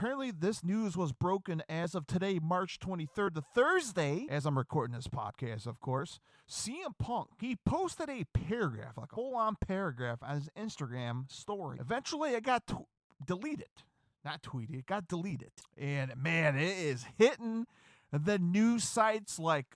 Apparently, this news was broken as of today, March 23rd, the Thursday, as I'm recording this podcast, of course. CM Punk, he posted a paragraph, like a full-on paragraph on his Instagram story. Eventually, it got deleted. Not tweeted, it got deleted. And man, it is hitting the news sites like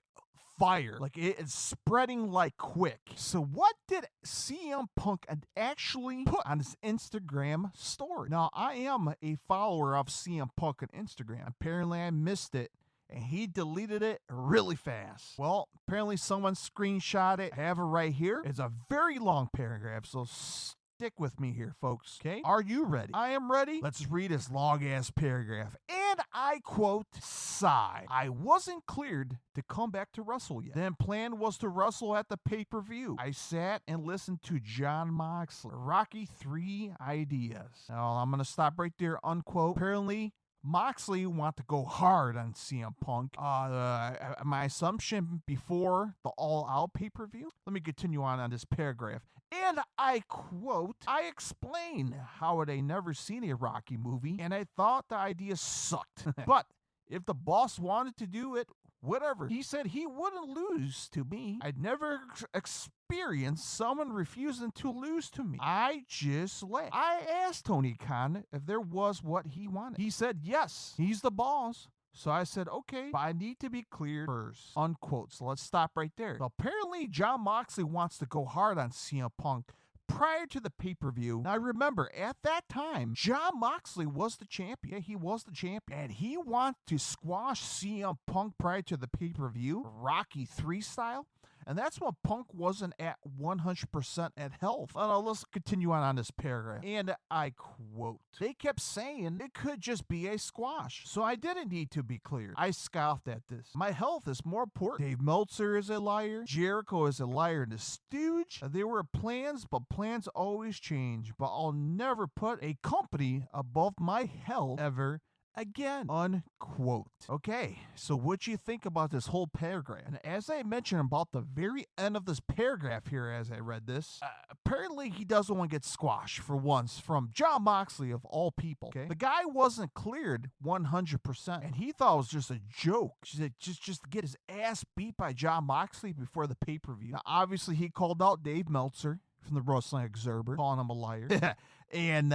fire. Like it's spreading like quick. So what did CM Punk actually put on his Instagram story? Now, I am a follower of CM Punk on Instagram. Apparently, I missed it, and he deleted it really fast. Well, apparently someone screenshot it. I have it right here. It's a very long paragraph, so stick with me here, folks, okay? Are you ready? I am ready. Let's read this long-ass paragraph. And I quote, sigh. I wasn't cleared to come back to wrestle yet. Then plan was to wrestle at the pay-per-view. I sat and listened to Jon Moxley. Rocky 3 ideas. Now, I'm going to stop right there, unquote. Apparently, Moxley want to go hard on CM Punk. My assumption before the All Out pay-per-view. Let me continue on this paragraph. And I quote, I explain how had I never seen a Rocky movie, and I thought the idea sucked. But if the boss wanted to do it, whatever. He said he wouldn't lose to me. I'd never experienced someone refusing to lose to me. I just laughed. I asked Tony Khan if there was what he wanted. He said yes, he's the boss. So I said, okay, but I need to be cleared first, unquote. So let's stop right there. So apparently, Jon Moxley wants to go hard on CM Punk prior to the pay-per-view. Now remember, at that time, Jon Moxley was the champion. Yeah, he was the champion. And he wanted to squash CM Punk prior to the pay-per-view, Rocky 3 style. And that's when Punk wasn't at 100% at health. Let's continue on this paragraph. And I quote, they kept saying it could just be a squash. So I didn't need to be cleared. I scoffed at this. My health is more important. Dave Meltzer is a liar. Jericho is a liar and a stooge. There were plans, but plans always change. But I'll never put a company above my health ever again, unquote. Okay, so what you think about this whole paragraph? And as I mentioned about the very end of this paragraph here as I read this, apparently he doesn't want to get squashed for once from Jon Moxley of all people. Okay, the guy wasn't cleared 100%, and he thought it was just a joke, just to get his ass beat by Jon Moxley before the pay-per-view. Now, obviously, he called out Dave Meltzer from the Wrestling Observer, calling him a liar. And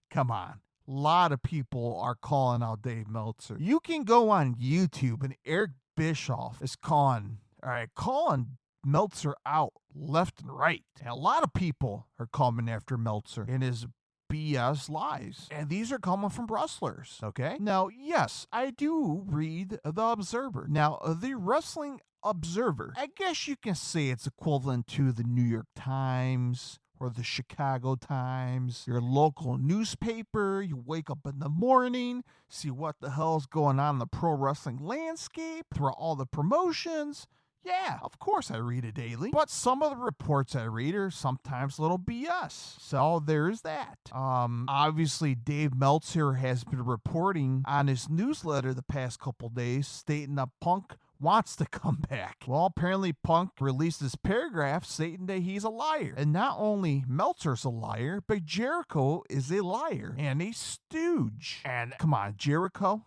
come on. A lot of people are calling out Dave Meltzer. You can go on YouTube and Eric Bischoff is calling Meltzer out left and right. And a lot of people are coming after Meltzer and his BS lies. And these are coming from wrestlers, okay? Now, yes, I do read The Observer. Now, the Wrestling Observer, I guess you can say it's equivalent to the New York Times or the Chicago Times, your local newspaper. You wake up in the morning, see what the hell's going on in the pro wrestling landscape, through all the promotions. Yeah, of course I read it daily. But some of the reports I read are sometimes a little BS. So there's that. Obviously, Dave Meltzer has been reporting on his newsletter the past couple days, stating that Punk wants to come back. Well, apparently Punk released this paragraph stating that he's a liar. And not only Meltzer's a liar, but Jericho is a liar and a stooge. And come on, Jericho?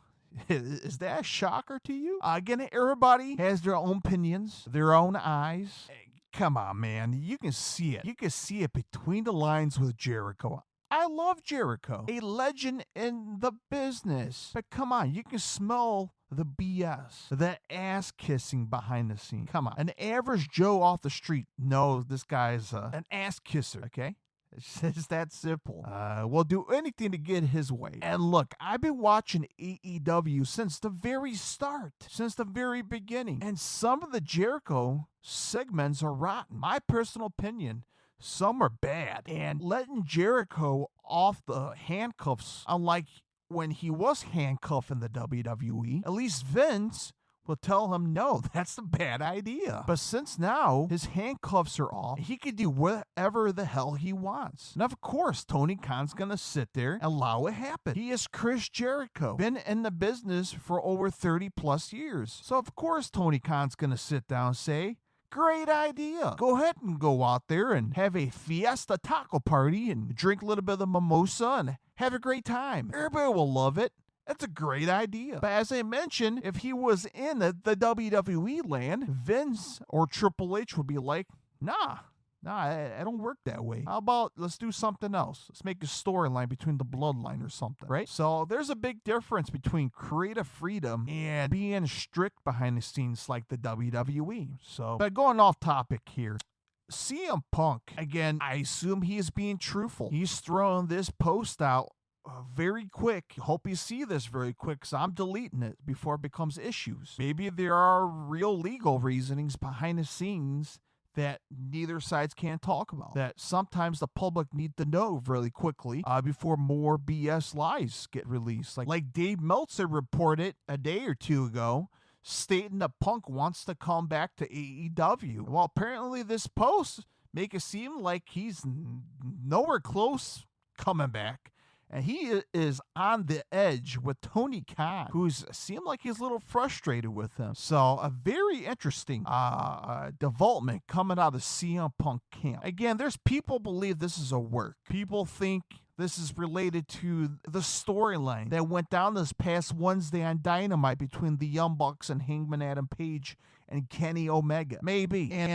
Is that a shocker to you? Again, everybody has their own opinions, their own eyes. Come on, man. You can see it. You can see it between the lines with Jericho. I love Jericho, a legend in the business. But come on, you can smell the BS, the ass kissing behind the scene. Come on, an average Joe off the street knows this guy's an ass kisser, okay? It's just that simple. Will do anything to get his way. And look, I've been watching AEW since the very start, since the very beginning. And some of the Jericho segments are rotten. My personal opinion, some are bad. And letting Jericho off the handcuffs, unlike when he was handcuffed in the WWE, at least Vince will tell him, no, that's a bad idea. But since now his handcuffs are off, he can do whatever the hell he wants. And of course, Tony Khan's gonna sit there and allow it happen. He is Chris Jericho, been in the business for over 30 plus years. So of course, Tony Khan's gonna sit down and say, great idea. Go ahead and go out there and have a fiesta taco party and drink a little bit of mimosa and have a great time. Everybody will love it. That's a great idea. But as I mentioned, if he was in the WWE land, Vince or Triple H would be like, nah, I don't work that way. How about let's do something else? Let's make a storyline between the bloodline or something, right? So there's a big difference between creative freedom and being strict behind the scenes like the WWE. So, but going off topic here, CM Punk, again, I assume he is being truthful. He's throwing this post out very quick. Hope you see this very quick because I'm deleting it before it becomes issues. Maybe there are real legal reasonings behind the scenes that neither sides can talk about, that sometimes the public need to know really quickly before more BS lies get released. Like Dave Meltzer reported a day or two ago, stating that Punk wants to come back to AEW. Well, apparently this post make it seem like he's nowhere close coming back. And he is on the edge with Tony Khan, who's seemed like he's a little frustrated with him. So a very interesting development coming out of CM Punk camp. Again, there's people believe this is a work. People think this is related to the storyline that went down this past Wednesday on Dynamite between the Young Bucks and Hangman Adam Page and Kenny Omega. Maybe. And